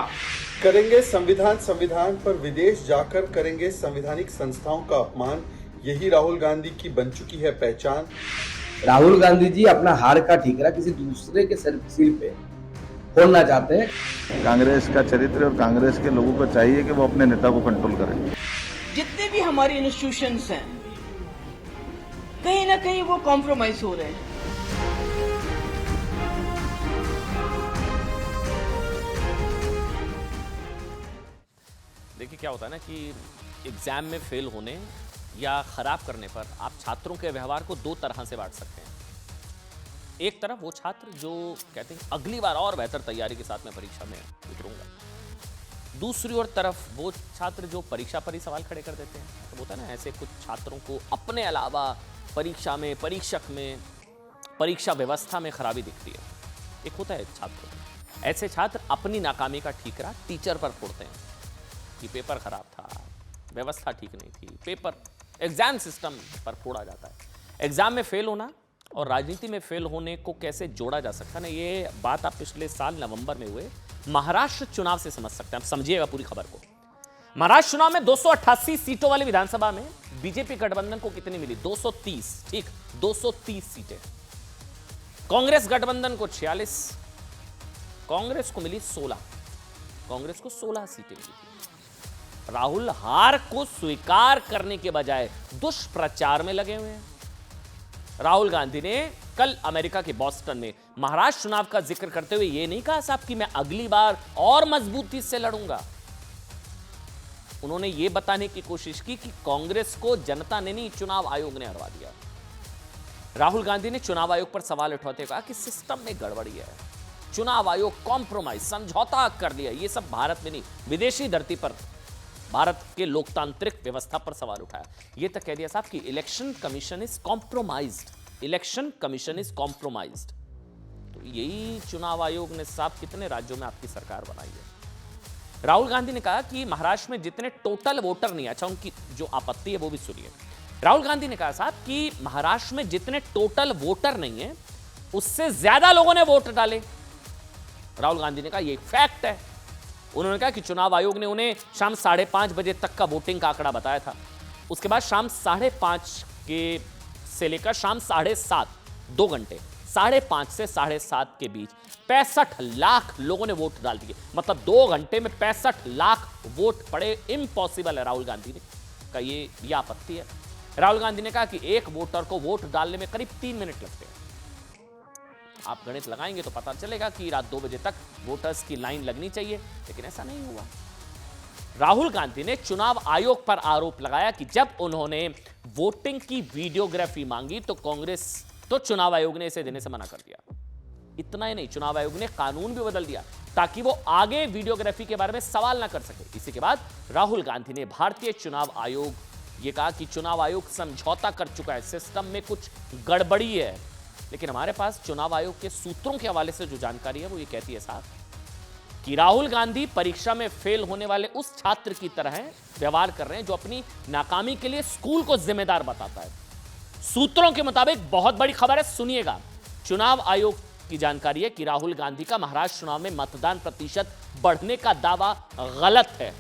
[SPEAKER 19] करेंगे संविधान पर विदेश जाकर करेंगे संवैधानिक संस्थाओं का अपमान, यही राहुल गांधी की बन चुकी है पहचान।
[SPEAKER 20] राहुल गांधी जी अपना हार का ठीकरा किसी दूसरे के सिर पे फोड़ना चाहते हैं।
[SPEAKER 21] कांग्रेस का चरित्र और कांग्रेस के लोगों को चाहिए कि वो अपने नेता को कंट्रोल करें।
[SPEAKER 11] जितने भी हमारे इंस्टीट्यूशंस हैं कहीं ना कहीं वो कॉम्प्रोमाइज हो रहे हैं।
[SPEAKER 1] देखिए क्या होता है ना कि एग्जाम में फेल होने या खराब करने पर आप छात्रों के व्यवहार को दो तरह से बांट सकते हैं। एक तरफ वो छात्र जो कहते हैं अगली बार और बेहतर तैयारी के साथ मैं परीक्षा में उतरूंगा, दूसरी ओर तरफ वो छात्र जो परीक्षा पर ही सवाल खड़े कर देते हैं। तो होता है ना, ऐसे कुछ छात्रों को अपने अलावा परीक्षा में, परीक्षक में, परीक्षा व्यवस्था में खराबी दिखती है। एक होता है छात्र, ऐसे छात्र अपनी नाकामी का ठीकरा टीचर पर फोड़ते हैं कि पेपर खराब था, व्यवस्था ठीक नहीं थी, पेपर एग्जाम सिस्टम पर फोड़ा जाता है। एग्जाम में फेल होना और राजनीति में फेल होने को कैसे जोड़ा जा सकता है ना, ये बात आप पिछले साल नवंबर में हुए महाराष्ट्र चुनाव से समझ सकते हैं। आप समझिएगा पूरी खबर को। महाराष्ट्र चुनाव में 288 सीटों वाली विधानसभा में बीजेपी गठबंधन को कितनी मिली? 230। ठीक, 230 सीटें। कांग्रेस गठबंधन को 46, कांग्रेस को मिली 16, कांग्रेस को 16 सीटें मिली थी। राहुल हार को स्वीकार करने के बजाय दुष्प्रचार में लगे हुए हैं। राहुल गांधी ने कल अमेरिका के बॉस्टन में महाराष्ट्र चुनाव का जिक्र करते हुए यह नहीं कहा साहब कि मैं अगली बार और मजबूती से लड़ूंगा। उन्होंने यह बताने की कोशिश की कि कांग्रेस को जनता ने नहीं, चुनाव आयोग ने हरवा दिया। राहुल गांधी ने चुनाव आयोग पर सवाल उठाते कहा कि सिस्टम में गड़बड़ी है, चुनाव आयोग कॉम्प्रोमाइज, समझौता कर लिया। यह सब भारत में नहीं, विदेशी धरती पर भारत के लोकतांत्रिक व्यवस्था पर सवाल उठाया। यह तक कह दिया साहब कि election commission is compromised, election commission is compromised. तो यही चुनाव आयोग ने साहब कितने राज्यों में आपकी सरकार बनाई है। राहुल गांधी ने कहा कि महाराष्ट्र में जितने टोटल वोटर नहीं, अच्छा उनकी जो आपत्ति है वो भी सुनिए। राहुल गांधी ने कहा साहब कि महाराष्ट्र में जितने टोटल वोटर नहीं है उससे ज्यादा लोगों ने वोट डाले। राहुल गांधी ने कहा यह फैक्ट है। उन्होंने कहा कि चुनाव आयोग ने उन्हें शाम 5:30 बजे तक का वोटिंग का आंकड़ा बताया था। उसके बाद शाम 5:30 के से लेकर शाम 7:30, 2 घंटे, 5:30 से 7:30 के बीच 65 लाख लोगों ने वोट डाल दिए। मतलब 2 घंटे में 65 लाख वोट पड़े, इम्पॉसिबल है। राहुल गांधी ने कहा ये आपत्ति है। राहुल गांधी ने कहा कि एक वोटर को वोट डालने में करीब 3 मिनट लगते हैं। आप गणित लगाएंगे तो पता चलेगा कि रात 2 बजे तक वोटर्स की लाइन लगनी चाहिए, लेकिन ऐसा नहीं हुआ। राहुल गांधी ने चुनाव आयोग पर आरोप लगाया कि जब उन्होंने वोटिंग की वीडियोग्राफी मांगी तो चुनाव आयोग ने इसे देने से मना कर दिया। इतना ही नहीं, चुनाव आयोग ने कानून भी बदल दिया ताकि वो आगे वीडियोग्राफी के बारे में सवाल ना कर सके। इसी के बाद राहुल गांधी ने भारतीय चुनाव आयोग ये कहा कि चुनाव आयोग समझौता कर चुका है, सिस्टम में कुछ गड़बड़ी है। लेकिन हमारे पास चुनाव आयोग के सूत्रों के हवाले से जो जानकारी है वो ये कहती है साहब कि राहुल गांधी परीक्षा में फेल होने वाले उस छात्र की तरह व्यवहार कर रहे हैं जो अपनी नाकामी के लिए स्कूल को जिम्मेदार बताता है। सूत्रों के मुताबिक बहुत बड़ी खबर है, सुनिएगा। चुनाव आयोग की जानकारी है कि राहुल गांधी का महाराष्ट्र चुनाव में मतदान प्रतिशत बढ़ने का दावा गलत है,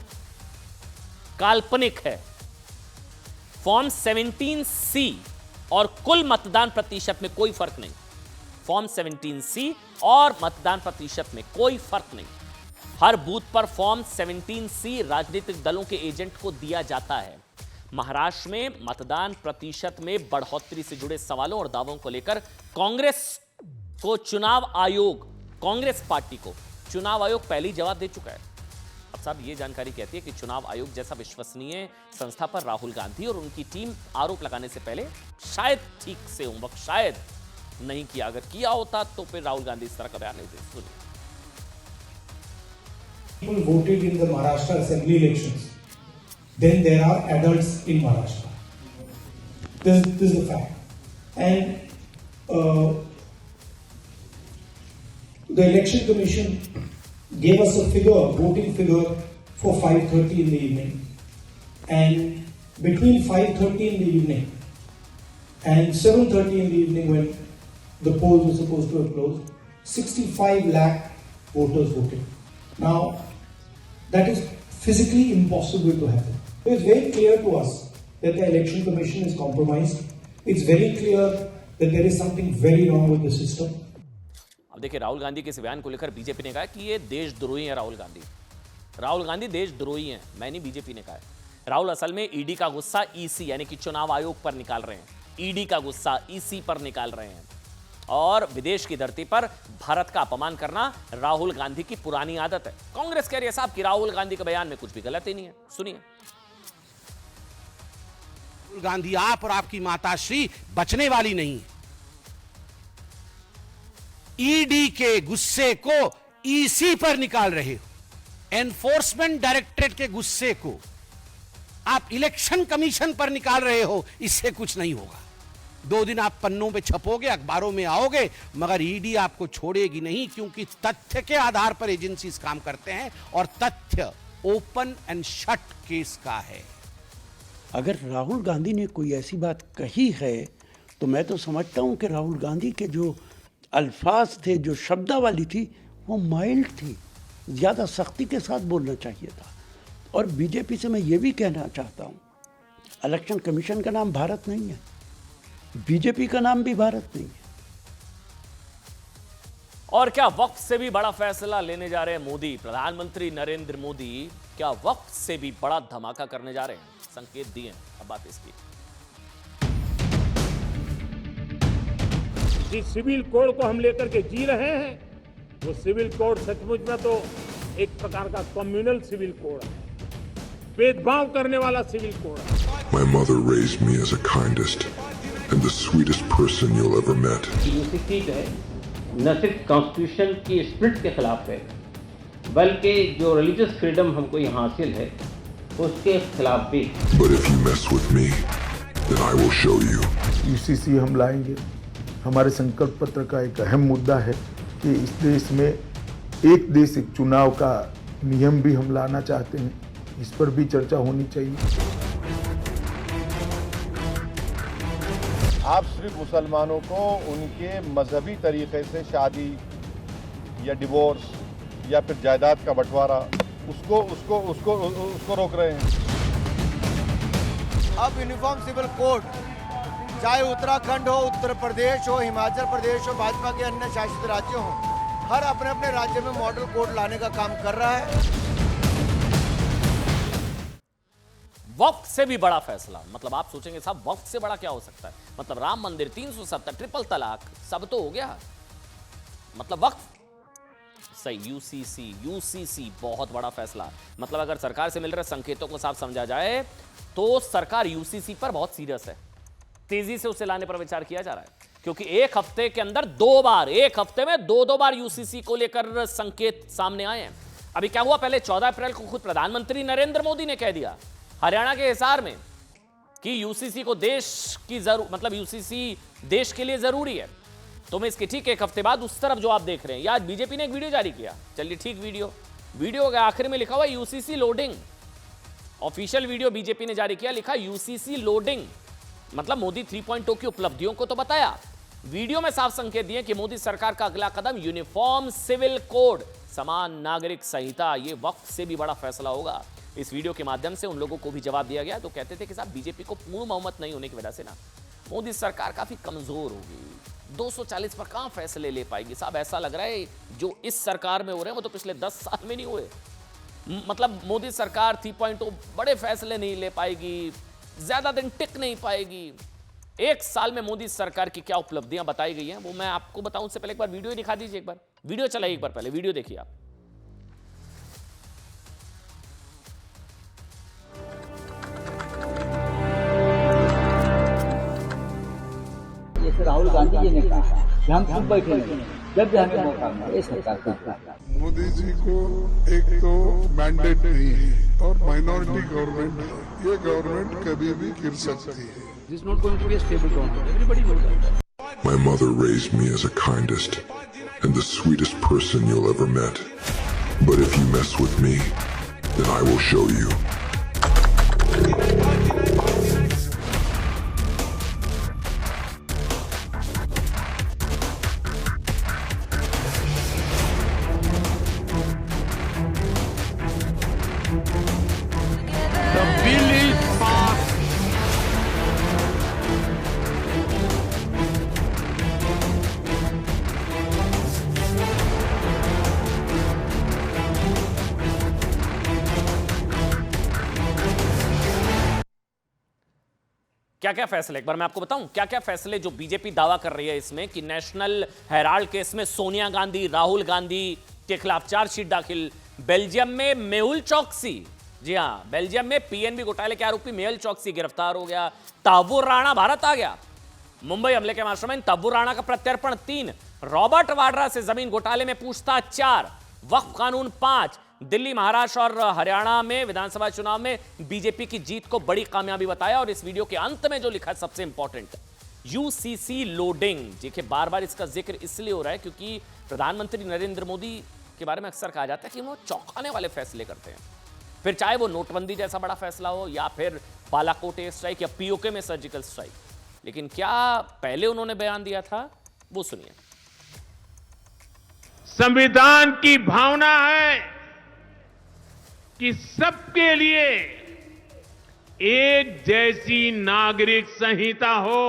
[SPEAKER 1] काल्पनिक है। फॉर्म 17C और कुल मतदान प्रतिशत में कोई फर्क नहीं। फॉर्म 17C और मतदान प्रतिशत में कोई फर्क नहीं। हर बूथ पर फॉर्म 17C राजनीतिक दलों के एजेंट को दिया जाता है। महाराष्ट्र में मतदान प्रतिशत में बढ़ोतरी से जुड़े सवालों और दावों को लेकर कांग्रेस पार्टी को चुनाव आयोग पहले ही जवाब दे चुका है। अब साहब ये जानकारी कहती है कि चुनाव आयोग जैसा विश्वसनीय संस्था पर राहुल गांधी और उनकी टीम आरोप लगाने से पहले शायद ठीक से होमवर्क शायद नहीं किया। अगर किया होता तो फिर राहुल गांधी इस तरह का बयान नहीं दे। सुनिए।
[SPEAKER 4] People voted in the Maharashtra assembly elections. Then there are adults in Maharashtra. This is the fact. And the Election Commission gave us a figure, voting figure for 5:30 in the evening. And between 5:30 in the evening and 7:30 in the evening, when the polls were supposed to have closed, 65 lakh voters voted. Now, that is physically impossible to happen. It's very clear to us that the Election Commission is compromised. It's very clear that there is something very wrong with the system.
[SPEAKER 1] अब देखिए, राहुल गांधी के इस बयान को लेकर बीजेपी ने कहा कि ये देशद्रोही है। राहुल गांधी देशद्रोही हैं, मैं नहीं, बीजेपी ने कहा है। राहुल असल में ईडी का गुस्सा ईसी यानी कि चुनाव आयोग पर निकाल रहे हैं। ईडी का गुस्सा ईसी पर निकाल रहे हैं और विदेश की धरती पर भारत का अपमान करना राहुल गांधी की पुरानी आदत है। कांग्रेस कह रही है साहब कि राहुल गांधी के बयान में कुछ भी गलत ही नहीं है। सुनिए।
[SPEAKER 17] राहुल गांधी, आप और आपकी माताश्री बचने वाली नहीं है। ईडी के गुस्से को ईसी पर निकाल रहे हो, एनफोर्समेंट डायरेक्टरेट के गुस्से को आप इलेक्शन कमीशन पर निकाल रहे हो। इससे कुछ नहीं होगा। 2 दिन आप पन्नों पे छपोगे, अखबारों में आओगे, मगर ईडी आपको छोड़ेगी नहीं, क्योंकि तथ्य के आधार पर एजेंसीज काम करते हैं और तथ्य ओपन एंड शट केस का है।
[SPEAKER 7] अगर राहुल गांधी ने कोई ऐसी बात कही है तो मैं तो समझता हूं कि राहुल गांधी के जो अल्फाज थे, जो शब्दावली थी, वो माइल्ड थी, ज़्यादा सख्ती के साथ बोलना चाहिए था। और बीजेपी से मैं ये भी कहना चाहता हूँ, इलेक्शन कमीशन का नाम भारत नहीं है, बीजेपी का नाम भी भारत नहीं है।
[SPEAKER 1] और क्या वक्त से भी बड़ा फैसला लेने जा रहे हैं मोदी? प्रधानमंत्री नरेंद्र मोदी क्या वक्त से भी बड़ा धमाका करने जा रहे हैं? संकेत दिए। अब बात इसकी।
[SPEAKER 22] जिस सिविल कोड को हम लेकर के जी रहे हैं, वो सिविल कोड सचमुच में तो एक प्रकार का कम्युनल सिविल कोड है, भेदभाव करने वाला सिविल कोड है।
[SPEAKER 23] My mother raised me as the kindest and the sweetest person you'll ever met.
[SPEAKER 24] UCC जो है न सिर्फ कॉन्स्टिट्यूशन की स्पिरिट के खिलाफ है, बल्कि जो रिलीजियस फ्रीडम हमको यहाँ हासिल है उसके खिलाफ भी।
[SPEAKER 23] But if you mess with me, then I will show you.
[SPEAKER 8] UCC हम लाएंगे। हमारे संकल्प पत्र का एक अहम मुद्दा है कि इस देश में एक देश एक चुनाव का नियम भी हम लाना चाहते हैं। इस पर भी चर्चा होनी चाहिए।
[SPEAKER 21] आप सिर्फ मुसलमानों को उनके मजहबी तरीके से शादी या डिवोर्स या फिर जायदाद का बंटवारा उसको रोक रहे हैं।
[SPEAKER 25] अब यूनिफॉर्म सिविल कोड चाहे उत्तराखंड हो, उत्तर प्रदेश हो, हिमाचल प्रदेश हो, भाजपा के अन्य शासित राज्य हो, हर अपने अपने राज्य में मॉडल कोड लाने का काम कर रहा है।
[SPEAKER 1] वक्त से भी बड़ा फैसला, मतलब आप सोचेंगे साहब वक्त से बड़ा क्या हो सकता है? मतलब राम मंदिर, 370, ट्रिपल तलाक, सब तो हो गया। मतलब वक्त सही। यूसीसी बहुत बड़ा फैसला। मतलब अगर सरकार से मिल रहे संकेतों को साफ समझा जाए तो सरकार यूसीसी पर बहुत सीरियस है। तेजी से उसे लाने पर विचार किया जा रहा है, क्योंकि एक हफ्ते के अंदर 2 बार, एक हफ्ते में 2 बार यूसीसी को लेकर संकेत सामने आए हैं। अभी क्या हुआ, पहले 14 अप्रैल को खुद प्रधानमंत्री नरेंद्र मोदी ने कह दिया हरियाणा के हिसार में कि यूसीसी को देश की मतलब यूसीसी देश के लिए जरूरी है। तो मैं इसके ठीक एक हफ्ते बाद उस तरफ जो आप देख रहे हैं, आज बीजेपी ने एक वीडियो जारी किया। चलिए ठीक, वीडियो के आखिर में लिखा हुआ UCC loading. Official video BJP ने जारी किया, लिखा यूसीसी लोडिंग, मतलब मोदी 3.0 की उपलब्धियों को तो बताया। वीडियो में साफ संकेत दिए कि मोदी सरकार का अगला कदम यूनिफॉर्म सिविल कोड, समान नागरिक संहिता, ये वक्त से भी बड़ा फैसला होगा। इस वीडियो के माध्यम से उन लोगों को भी जवाब दिया गया तो कहते थे कि साहब बीजेपी को पूर्ण बहुमत नहीं होने की वजह से ना मोदी सरकार काफी कमजोर होगी, 240 पर कहां फैसले ले पाएगी। साहब ऐसा लग रहा है जो इस सरकार में हो रहे हैं वो तो पिछले 10 साल में नहीं हुए। मतलब मोदी सरकार 3.0 बड़े फैसले नहीं ले पाएगी, ज्यादा दिन टिक नहीं पाएगी। 1 साल में मोदी सरकार की क्या उपलब्धियां बताई गई हैं वो मैं आपको बताऊं। उससे पहले एक बार वीडियो दिखा दीजिए, एक बार वीडियो चलाइए, एक बार पहले वीडियो देखिए आप।
[SPEAKER 26] जैसे राहुल गांधी जी ने कहा कि हम चुप बैठे नहीं,
[SPEAKER 20] जब भी हमें मौका मिले सरकार का।
[SPEAKER 23] मोदी जी को एक तो मैंडेट नहीं है और माइनॉरिटी गवर्नमेंट है, ये गवर्नमेंट कभी भी गिर सकती है।
[SPEAKER 20] This is not going to be a stable government. Everybody knows that.
[SPEAKER 23] My mother raised me as a kindest and the sweetest person you'll ever met. But if you mess with me, then I will show you.
[SPEAKER 16] The bill is passed.
[SPEAKER 1] क्या क्या फैसले, एक बार मैं आपको बताऊं क्या क्या फैसले जो बीजेपी दावा कर रही है इसमें कि नेशनल हेराल्ड केस में सोनिया गांधी, राहुल गांधी के खिलाफ चार्जशीट दाखिल। बेल्जियम में मेहुल चौकसी, जी हां, बेल्जियम में पीएनबी घोटाले के आरोपी मेहुल चौकसी गिरफ्तार हो गया। तहव्वुर राणा भारत आ गया। मुंबई हमले के मास्टरमाइंड तहव्वुर राणा का प्रत्यर्पण 3, रॉबर्ट वाड्रा से जमीन घोटाले में पूछताछ 4, वक्फ कानून 5, दिल्ली, महाराष्ट्र और हरियाणा में विधानसभा चुनाव में बीजेपी की जीत को बड़ी कामयाबी बताया। और इस वीडियो के अंत में जो लिखा है सबसे इंपॉर्टेंट, यूसीसी लोडिंग। देखिए बार बार इसका जिक्र इसलिए हो रहा है क्योंकि प्रधानमंत्री नरेंद्र मोदी के बारे में अक्सर कहा जाता है कि वो चौंकाने वाले फैसले करते हैं, फिर चाहे वो नोटबंदी जैसा बड़ा फैसला हो या फिर बालाकोट एयर स्ट्राइक या पीओके में सर्जिकल स्ट्राइक। लेकिन क्या पहले उन्होंने बयान दिया था, वो सुनिए।
[SPEAKER 22] संविधान की भावना है कि सबके लिए एक जैसी नागरिक संहिता हो।